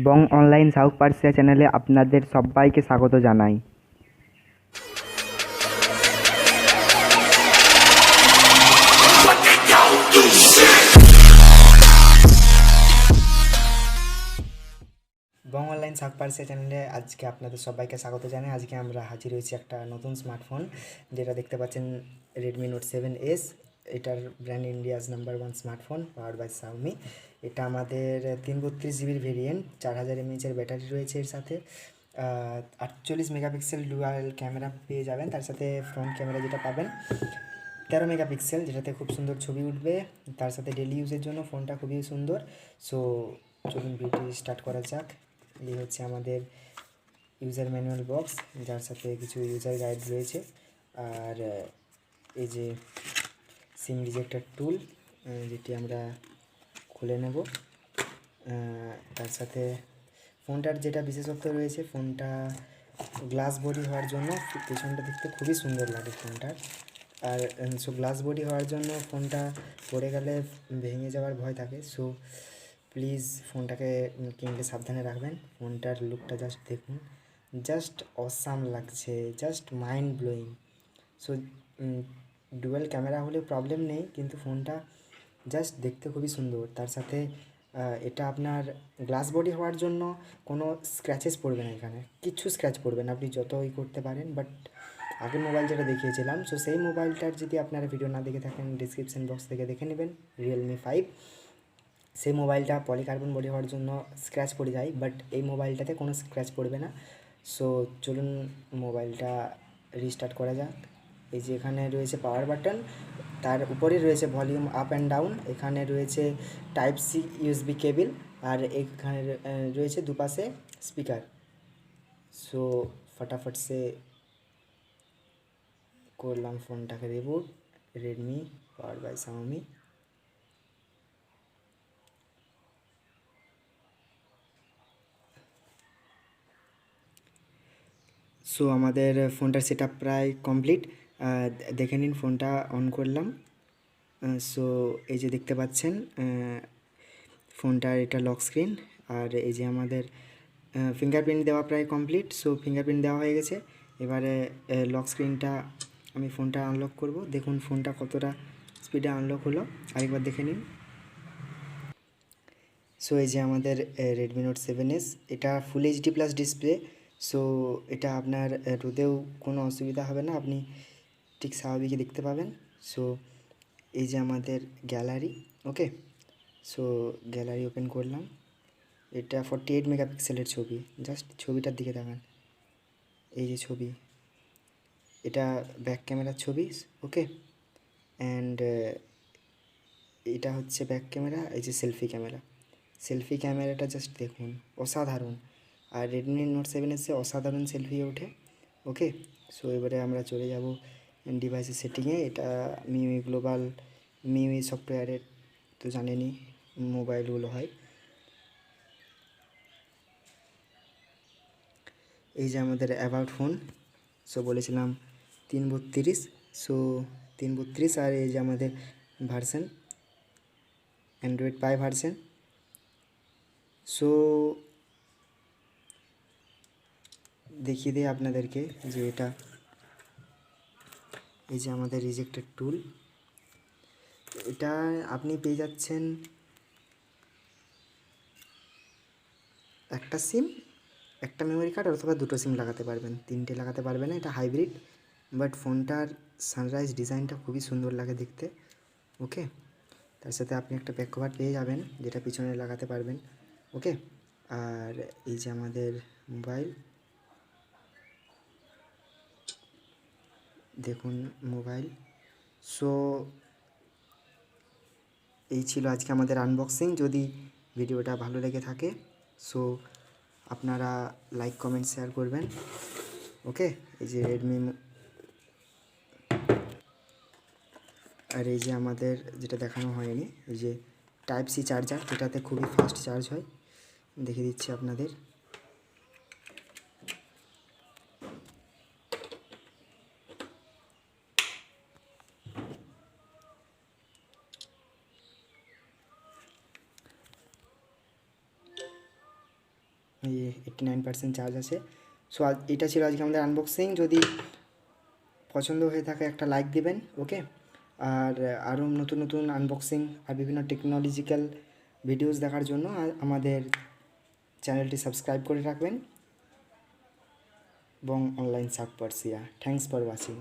বং online south Persia চ্যানেলে আপনাদের সবাইকে স্বাগত জানাই। বং অনলাইন সাউথ পার্সিয়া চ্যানেলে আজকে আপনাদের সবাইকে স্বাগত জানাই। আজকে আমরা হাজির হয়েছি একটা নতুন স্মার্টফোন, যেটা দেখতে পাচ্ছেন রেডমি নোট 7S। এটার brand India's number 1 smartphone, power by Xiaomi. এটা আমাদের 332 জিবির ভেরিয়েন্ট, 4000 mAh ব্যাটারি রয়েছে এর সাথে। 48 মেগাপিক্সেল ডুয়াল ক্যামেরা পেয়ে যাবেন। তার সাথে ফ্রন্ট ক্যামেরা যেটা পাবেন 13 মেগাপিক্সেল, যেটাতে খুব সুন্দর ছবি উঠবে। তার সাথে ডেলি ইউজের জন্য ফোনটা খুবই সুন্দর। সো চলুন ভিডিও স্টার্ট করা যাক। এই হচ্ছে আমাদের ইউজার ম্যানুয়াল বক্স, যার সাথে কিছু ইউজার গাইড রয়েছে। আর এই যে সিম রিজেক্টার টুল, যেটি আমরা খুলে নেব। তার সাথে ফোনটার যেটা বিশেষত্ব রয়েছে, ফোনটা গ্লাস বডি হওয়ার জন্য পেছনটা দেখতে খুবই সুন্দর লাগে ফোনটার। আর সো গ্লাস বডি হওয়ার জন্য ফোনটা পড়ে গেলে ভেঙে যাওয়ার ভয় থাকে। সো প্লিজ ফোনটাকে কিনতে সাবধানে রাখবেন। ফোনটার লুকটা জাস্ট দেখুন, জাস্ট অসাম লাগছে, just mind blowing. So dual camera হলে প্রবলেম নেই, কিন্তু ফোনটা জাস্ট দেখতে খুবই সুন্দর। তার সাথে এটা আপনার গ্লাস বডি হওয়ার জন্য কোনো স্ক্র্যাচেস পড়বে না, এখানে কিচ্ছু স্ক্র্যাচ পড়বে না, আপনি যতই করতে পারেন। বাট আগের মোবাইল যেটা দেখিয়েছিলাম, সো সেই মোবাইলটার যদি আপনারা ভিডিও না দেখে থাকেন, ডিসক্রিপশান বক্স থেকে দেখে নেবেন। রিয়েলমি 5, সেই মোবাইলটা পলিকার্বন বডি হওয়ার জন্য স্ক্র্যাচ পড়ে যায়, বাট এই মোবাইলটাতে কোনো স্ক্র্যাচ পড়বে না। সো চলুন মোবাইলটা রিস্টার্ট করা যাক। এই যে এখানে রয়েছে পাওয়ার বাটন, তার উপরে রয়েছে ভলিউম আপ অ্যান্ড ডাউন, এখানে রয়েছে টাইপ সি ইউএসবি কেবিল, আর এখানে রয়েছে দুপাশে স্পিকার। সো ফটাফট সে করলাম ফোনটাকে reboot. Redmi, power by Xiaomi. So আমাদের ফোনটার সেট আপ প্রায় কমপ্লিট। দেখে নিন, ফোনটা অন করলাম। সো এই যে দেখতে পাচ্ছেন ফোনটার এটা লক স্ক্রিন। আর এই যে আমাদের ফিঙ্গারপ্রিন্ট দেওয়া প্রায় কমপ্লিট। সো ফিঙ্গারপ্রিন্ট দেওয়া হয়ে গেছে। এবারে লক স্ক্রিনটা আমি ফোনটা আনলক করব। দেখুন ফোনটা কতটা স্পিডে আনলক হলো, আরেকবার দেখে নিন। সো এই যে আমাদের রেডমি নোট 7S, এটা full HD plus display. So এটা আপনার রোদেও কোনো অসুবিধা হবে না, আপনি ঠিক স্বাভাবিকই দেখতে পাবেন। সো এই যে আমাদের গ্যালারি, ওকে। সো গ্যালারি ওপেন করলাম। এটা 48 মেগাপিক্সেলের ছবি, জাস্ট ছবিটার দিকে তাকান। এই যে ছবি, এটা ব্যাক ক্যামেরার ছবি, ওকে। অ্যান্ড এটা হচ্ছে ব্যাক ক্যামেরা। এই যে সেলফি ক্যামেরা, সেলফি ক্যামেরাটা জাস্ট দেখুন, অসাধারণ। আর রেডমি নোট 7S অসাধারণ সেলফি ওঠে, ওকে। সো এবারে আমরা চলে যাব ডিভাইসের সেটিংয়ে। এটা মিউই গ্লোবাল, মিউই সফটওয়্যারের তো জানেনই মোবাইলগুলো হয়। এই যে আমাদের অ্যাবাউট ফোন, সো বলেছিলাম 332, সো 332। আর এই যে আমাদের ভার্সন, অ্যান্ড্রয়েড 5 ভার্সন। সো দেখিয়ে দিই আপনাদেরকে যে এটা, এই যে আমাদের রিজেক্টেড টুল, এটা আপনি পেয়ে যাচ্ছেন একটা সিম, একটা মেমোরি কার্ড, অথবা দুটো সিম লাগাতে পারবেন, তিনটে লাগাতে পারবেন না, এটা হাইব্রিড। বাট ফোনটার সানরাইজ ডিজাইনটা খুবই সুন্দর লাগে দেখতে, ওকে। তার সাথে আপনি একটা ব্যাক কভার পেয়ে যাবেন, যেটা পিছনে লাগাতে পারবেন, ওকে। আর এই যে আমাদের মোবাইল, দেখুন মোবাইল। সো এই ছিল আজকে আমাদের আনবক্সিং। যদি ভিডিওটা ভালো লেগে থাকে, সো আপনারা লাইক কমেন্ট শেয়ার করবেন, ওকে। এই যে রেডমি, আর এই যে আমাদের যেটা দেখানো হয়নি, এই যে টাইপ সি চার্জার, যেটাতে খুবই ফাস্ট চার্জ হয়, দেখিয়ে দিচ্ছি আপনাদের। 89% চার্জ আছে। সো এটা ছিল আজকে আমাদের আনবক্সিং। যদি পছন্দ হয়ে থাকে একটা লাইক দিবেন, ওকে। আর আরও নতুন নতুন আনবক্সিং আর বিভিন্ন টেকনোলজিক্যাল ভিডিওস দেখার জন্য আমাদের চ্যানেলটি সাবস্ক্রাইব করে রাখবেন এবং online search Persia. Thanks for watching.